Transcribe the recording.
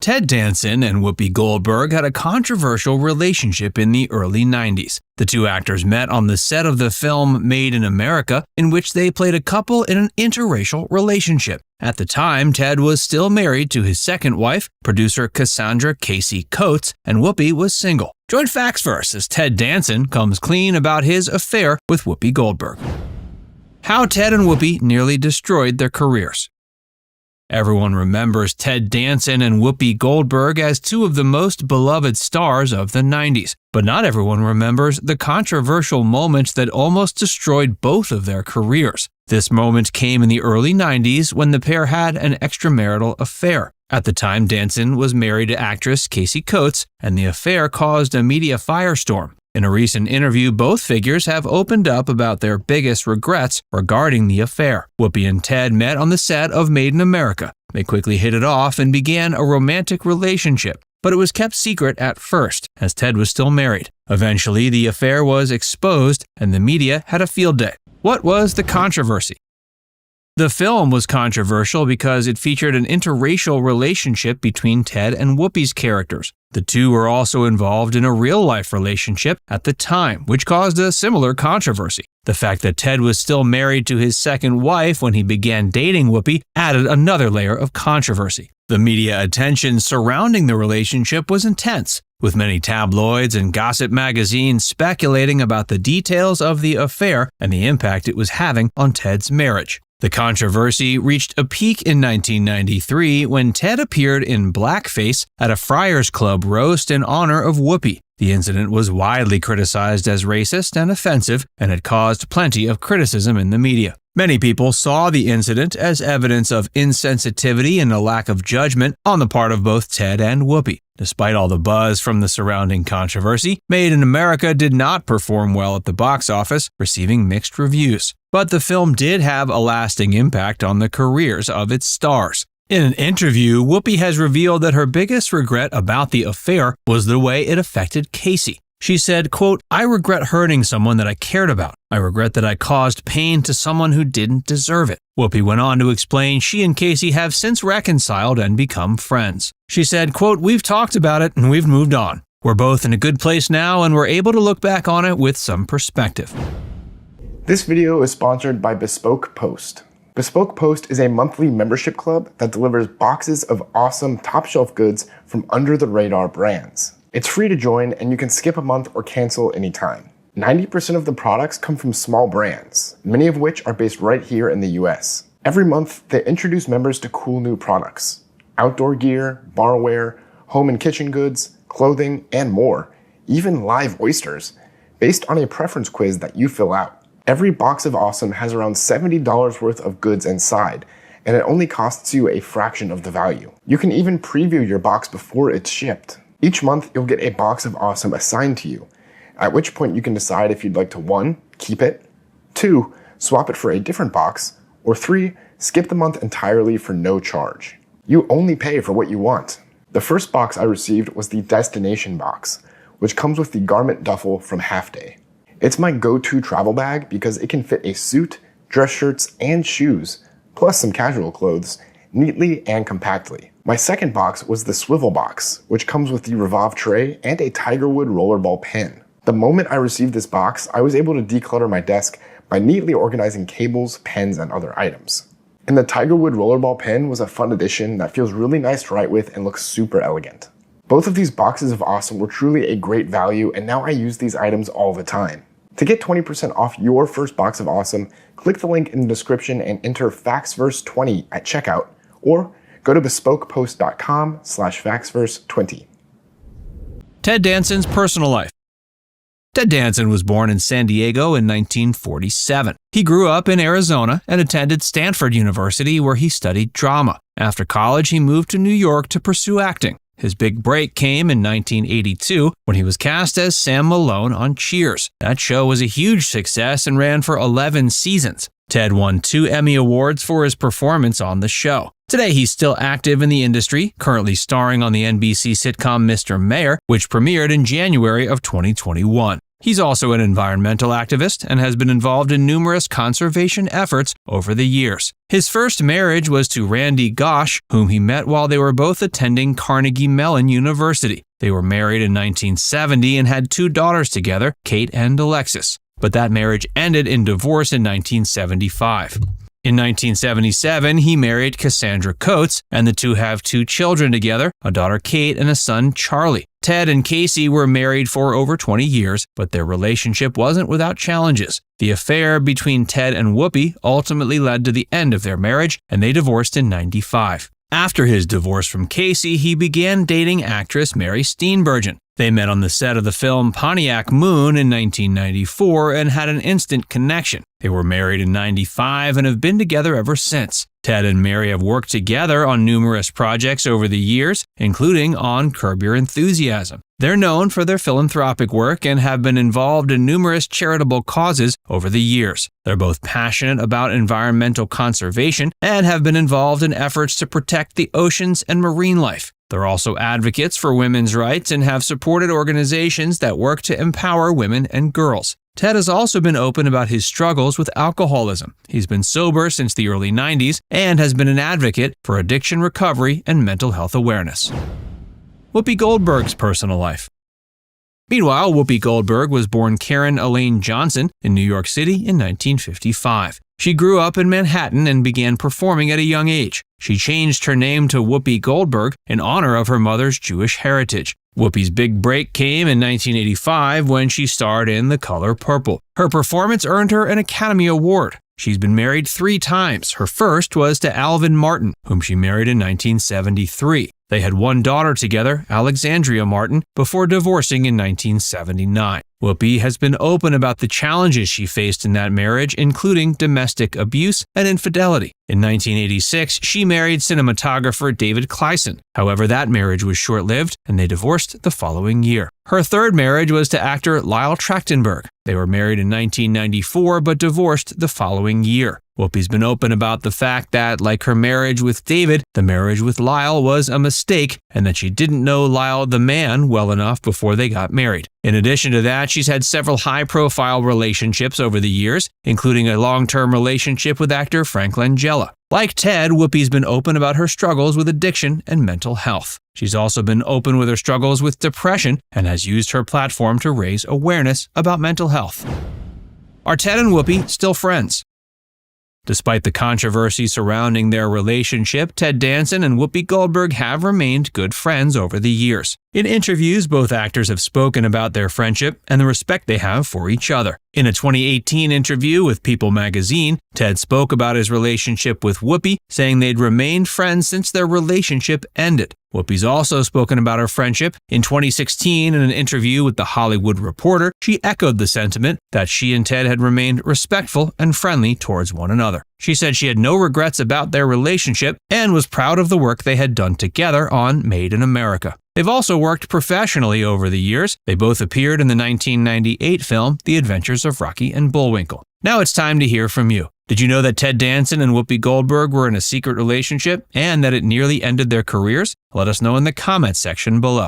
Ted Danson and Whoopi Goldberg had a controversial relationship in the early 90s. The two actors met on the set of the film Made in America, in which they played a couple in an interracial relationship. At the time, Ted was still married to his second wife, producer Cassandra Casey Coates, and Whoopi was single. Join Factsverse as Ted Danson comes clean about his affair with Whoopi Goldberg. How Ted and Whoopi nearly destroyed their careers. Everyone remembers Ted Danson and Whoopi Goldberg as two of the most beloved stars of the 90s, but not everyone remembers the controversial moment that almost destroyed both of their careers. This moment came in the early 90s when the pair had an extramarital affair. At the time, Danson was married to actress Casey Coates, and the affair caused a media firestorm. In a recent interview, both figures have opened up about their biggest regrets regarding the affair. Whoopi and Ted met on the set of Made in America. They quickly hit it off and began a romantic relationship, but it was kept secret at first, as Ted was still married. Eventually, the affair was exposed, and the media had a field day. What was the controversy? The film was controversial because it featured an interracial relationship between Ted and Whoopi's characters. The two were also involved in a real-life relationship at the time, which caused a similar controversy. The fact that Ted was still married to his second wife when he began dating Whoopi added another layer of controversy. The media attention surrounding the relationship was intense, with many tabloids and gossip magazines speculating about the details of the affair and the impact it was having on Ted's marriage. The controversy reached a peak in 1993 when Ted appeared in blackface at a Friars Club roast in honor of Whoopi. The incident was widely criticized as racist and offensive and had caused plenty of criticism in the media. Many people saw the incident as evidence of insensitivity and a lack of judgment on the part of both Ted and Whoopi. Despite all the buzz from the surrounding controversy, Made in America did not perform well at the box office, receiving mixed reviews. But the film did have a lasting impact on the careers of its stars. In an interview, Whoopi has revealed that her biggest regret about the affair was the way it affected Casey. She said, quote, "I regret hurting someone that I cared about. I regret that I caused pain to someone who didn't deserve it." Whoopi went on to explain she and Casey have since reconciled and become friends. She said, quote, "We've talked about it and we've moved on. We're both in a good place now and we're able to look back on it with some perspective." This video is sponsored by Bespoke Post. Bespoke Post is a monthly membership club that delivers boxes of awesome top-shelf goods from under-the-radar brands. It's free to join, and you can skip a month or cancel anytime. 90% of the products come from small brands, many of which are based right here in the US. Every month, they introduce members to cool new products: outdoor gear, barware, home and kitchen goods, clothing, and more, even live oysters, based on a preference quiz that you fill out. Every box of awesome has around $70 worth of goods inside, and it only costs you a fraction of the value. You can even preview your box before it's shipped. Each month, you'll get a box of awesome assigned to you, at which point you can decide if you'd like to 1. Keep it, 2. Swap it for a different box, or 3. Skip the month entirely for no charge. You only pay for what you want. The first box I received was the Destination box, which comes with the garment duffel from Half Day. It's my go-to travel bag because it can fit a suit, dress shirts, and shoes, plus some casual clothes, neatly and compactly. My second box was the Swivel box, which comes with the Revolve tray and a Tigerwood rollerball pen. The moment I received this box, I was able to declutter my desk by neatly organizing cables, pens, and other items. And the Tigerwood rollerball pen was a fun addition that feels really nice to write with and looks super elegant. Both of these boxes of awesome were truly a great value, and now I use these items all the time. To get 20% off your first box of awesome, click the link in the description and enter Factsverse20 at checkout, or go to bespokepost.com/Factsverse20. Ted Danson's personal life. Ted Danson was born in San Diego in 1947. He grew up in Arizona and attended Stanford University, where he studied drama. After college, he moved to New York to pursue acting. His big break came in 1982 when he was cast as Sam Malone on Cheers. That show was a huge success and ran for 11 seasons. Ted won 2 Emmy Awards for his performance on the show. Today, he's still active in the industry, currently starring on the NBC sitcom Mr. Mayor, which premiered in January of 2021. He's also an environmental activist and has been involved in numerous conservation efforts over the years. His first marriage was to Randy Gosch, whom he met while they were both attending Carnegie Mellon University. They were married in 1970 and had 2 daughters together, Kate and Alexis. But that marriage ended in divorce in 1975. In 1977, he married Cassandra Coates, and the two have 2 children together, a daughter Kate and a son Charlie. Ted and Casey were married for over 20 years, but their relationship wasn't without challenges. The affair between Ted and Whoopi ultimately led to the end of their marriage, and they divorced in 1995. After his divorce from Casey, he began dating actress Mary Steenburgen. They met on the set of the film Pontiac Moon in 1994 and had an instant connection. They were married in 1995 and have been together ever since. Ted and Mary have worked together on numerous projects over the years, including on Curb Your Enthusiasm. They're known for their philanthropic work and have been involved in numerous charitable causes over the years. They're both passionate about environmental conservation and have been involved in efforts to protect the oceans and marine life. They're also advocates for women's rights and have supported organizations that work to empower women and girls. Ted has also been open about his struggles with alcoholism. He's been sober since the early 90s and has been an advocate for addiction recovery and mental health awareness. Whoopi Goldberg's personal life. Meanwhile, Whoopi Goldberg was born Karen Elaine Johnson in New York City in 1955. She grew up in Manhattan and began performing at a young age. She changed her name to Whoopi Goldberg in honor of her mother's Jewish heritage. Whoopi's big break came in 1985 when she starred in The Color Purple. Her performance earned her an Academy Award. She's been married 3 times. Her first was to Alvin Martin, whom she married in 1973. They had 1 daughter together, Alexandria Martin, before divorcing in 1979. Whoopi has been open about the challenges she faced in that marriage, including domestic abuse and infidelity. In 1986, she married cinematographer David Clyson. However, that marriage was short-lived, and they divorced the following year. Her third marriage was to actor Lyle Trachtenberg. They were married in 1994 but divorced the following year. Whoopi's been open about the fact that, like her marriage with David, the marriage with Lyle was a mistake and that she didn't know Lyle the man well enough before they got married. In addition to that, she's had several high-profile relationships over the years, including a long-term relationship with actor Frank Langella. Like Ted, Whoopi's been open about her struggles with addiction and mental health. She's also been open with her struggles with depression and has used her platform to raise awareness about mental health. Are Ted and Whoopi still friends? Despite the controversy surrounding their relationship, Ted Danson and Whoopi Goldberg have remained good friends over the years. In interviews, both actors have spoken about their friendship and the respect they have for each other. In a 2018 interview with People magazine, Ted spoke about his relationship with Whoopi, saying they'd remained friends since their relationship ended. Whoopi's also spoken about her friendship. In 2016, in an interview with The Hollywood Reporter, she echoed the sentiment that she and Ted had remained respectful and friendly towards one another. She said she had no regrets about their relationship and was proud of the work they had done together on Made in America. They've also worked professionally over the years. They both appeared in the 1998 film The Adventures of Rocky and Bullwinkle. Now it's time to hear from you. Did you know that Ted Danson and Whoopi Goldberg were in a secret relationship and that it nearly ended their careers? Let us know in the comments section below.